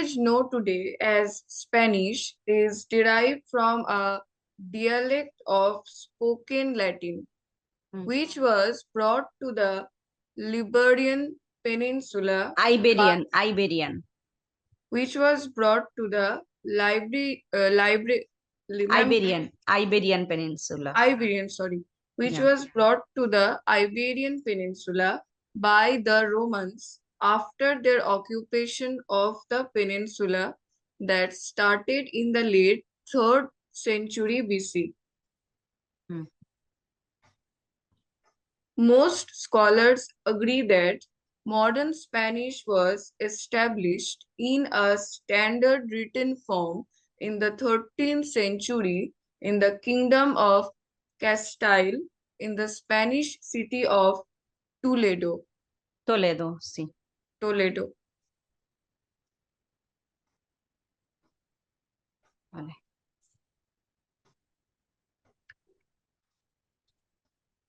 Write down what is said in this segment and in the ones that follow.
language known today as Spanish is derived from a dialect of spoken Latin, Hmm. which was brought to the Iberian Peninsula by Iberian. which was brought to the Iberian Peninsula. Iberian, sorry, which Yeah. was brought to the Iberian Peninsula by the Romans after their occupation of the peninsula that started in the late 3rd century BC. Hmm. Most scholars agree that modern Spanish was established in a standard written form in the 13th century in the Kingdom of Castile in the Spanish city of Toledo. Toledo, sí. Toledo. Vale.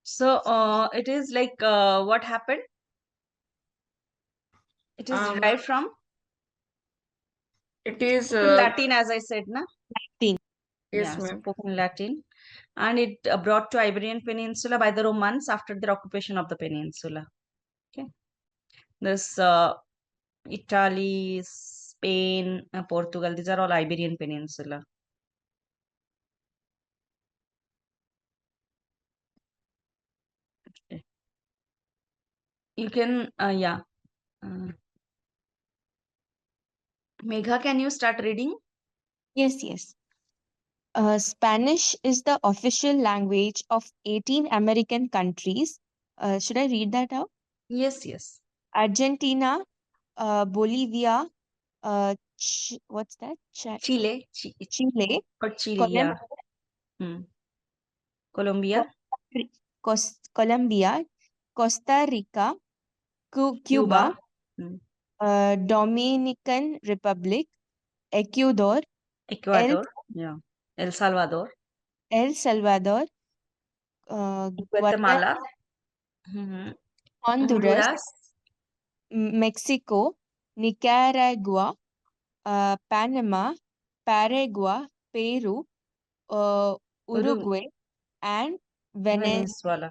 So it is like what happened? It is derived from It is Latin, as I said, na? yes, Yeah, ma'am. spoken Latin. And it brought to Iberian Peninsula by the Romans after their occupation of the peninsula. Okay. This Italy, Spain, Portugal, these are all Iberian Peninsula. Okay. You can, yeah. Megha, can you start reading? Yes. Spanish is the official language of 18 American countries. Should I read that out? Yes. Argentina, Bolivia, what's that? Chile. Chile, Or Chile, Colombia, yeah. Colombia, Colombia, Costa Rica, Cuba, Cuba. Dominican Republic, Ecuador, yeah. El Salvador, El Salvador, Guatemala, Honduras, Mexico, Nicaragua, Panama, Paraguay, Peru, Uruguay, and Venezuela,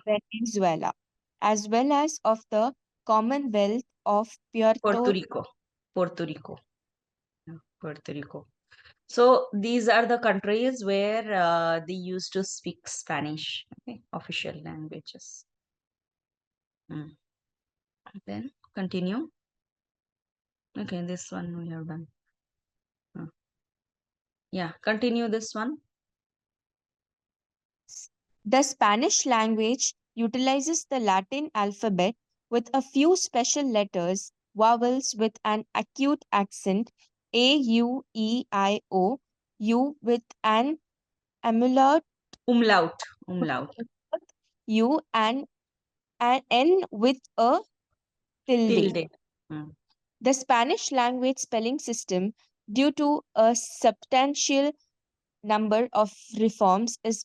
as well as of the Commonwealth of Puerto Rico. Yeah, Puerto Rico. So these are the countries where they used to speak Spanish, okay, official languages. Then continue. Okay, this one we have done. Yeah, continue this one. The Spanish language utilizes the Latin alphabet with a few special letters, vowels with an acute accent, A, U, E, I, O, U with an umlaut, U, and an N with a tilde. The Spanish language spelling system, due to a substantial number of reforms, is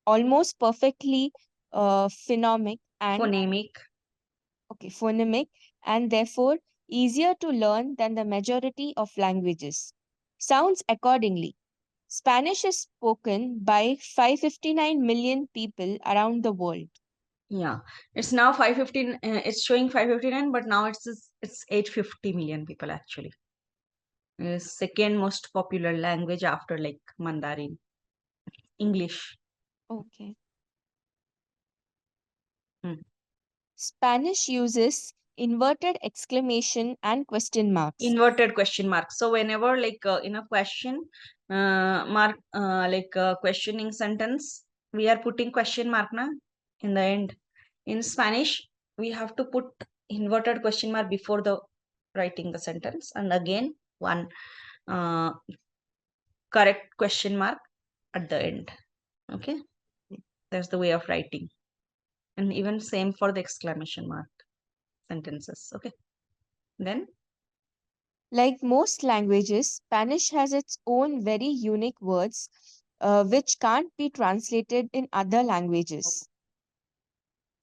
almost perfectly phonemic and therefore easier to learn than the majority of languages. Sounds accordingly. Spanish is spoken by 559 million people around the world. Yeah, it's now 515. It's showing 559, but now it's 850 million people actually. Second most popular language after like Mandarin, English. Okay. Spanish uses inverted exclamation and question marks. Inverted question marks. So whenever like in a question mark, like questioning sentence, we are putting question mark na in the end. In Spanish, we have to put inverted question mark before the writing the sentence, and again one correct question mark at the end. Okay, that's the way of writing, and even same for the exclamation mark sentences. Okay, then like most languages, Spanish has its own very unique words which can't be translated in other languages.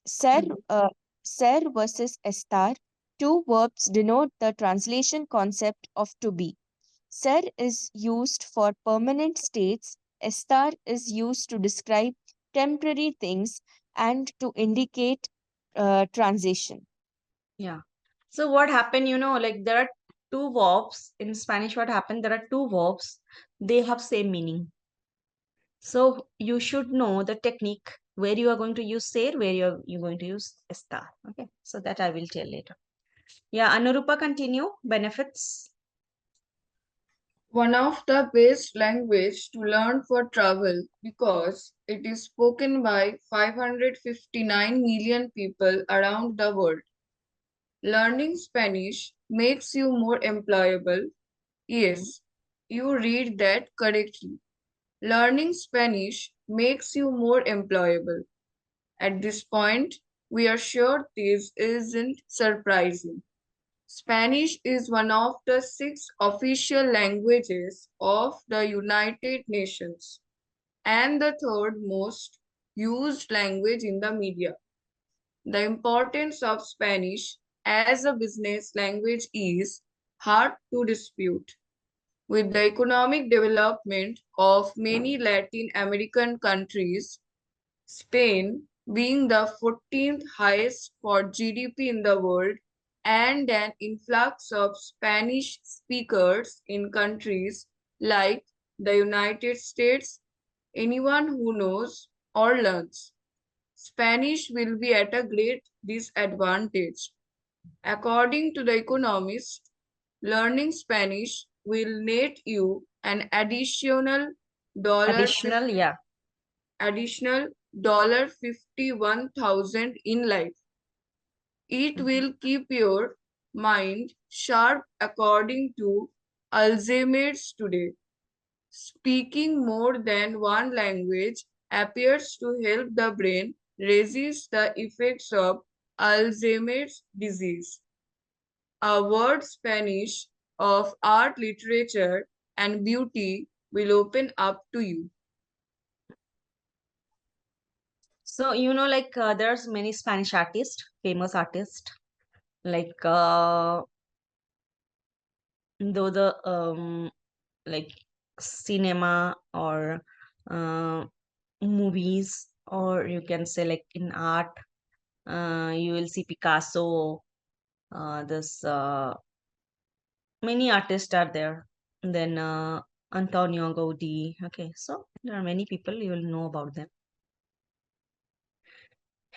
Ser versus estar, two verbs denote the translation concept of to be. Ser is used for permanent states. Estar is used to describe temporary things and to indicate transition. Yeah. So what happened, like there are two verbs in Spanish. What happened? There are two verbs. They have same meaning. So you should know the technique where you are going to use ser, where you're going to use estar. Okay. So that I will tell later. Yeah, Anurupa, continue. Benefits. One of the best language to learn for travel because it is spoken by 559 million people around the world. Learning Spanish makes you more employable. Yes, you read that correctly. Learning Spanish makes you more employable. At this point, we are sure this isn't surprising. Spanish is one of the 6 official languages of the United Nations and the third most used language in the media. The importance of Spanish as a business language is hard to dispute. With the economic development of many Latin American countries, Spain being the 14th highest for GDP in the world, and an influx of Spanish speakers in countries like the United States, anyone who knows or learns Spanish will be at a great disadvantage. According to The Economist, learning Spanish will net you an Additional, yeah. additional $51,000 in life. It will keep your mind sharp according to Alzheimer's today. Speaking more than one language appears to help the brain resist the effects of Alzheimer's disease. A word Spanish of art, literature, and beauty will open up to you. So, like there's many Spanish artists, famous artists, like though the like cinema or uh, movies, or you can say like in art, you will see Picasso, this many artists are there. Then Antonio Gaudi. Okay, so there are many people you will know about them.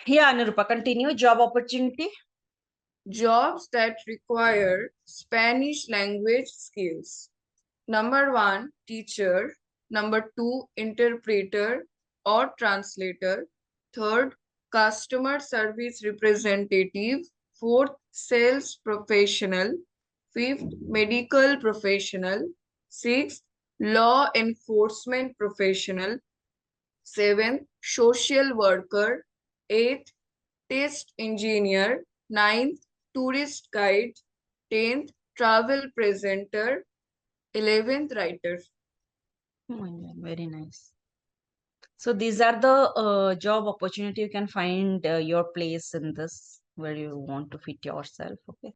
Yeah, Anurupa, continue. Job opportunity. Jobs that require Spanish language skills. Number 1, teacher. Number 2, interpreter or translator. Third, customer service representative. Fourth, sales professional. Fifth, medical professional. Sixth, law enforcement professional. Seventh, social worker. Eighth, test engineer. Ninth, tourist guide. 10th, travel presenter. 11th, writer. Oh my God, very nice. So these are the job opportunity you can find your place in this where you want to fit yourself. Okay.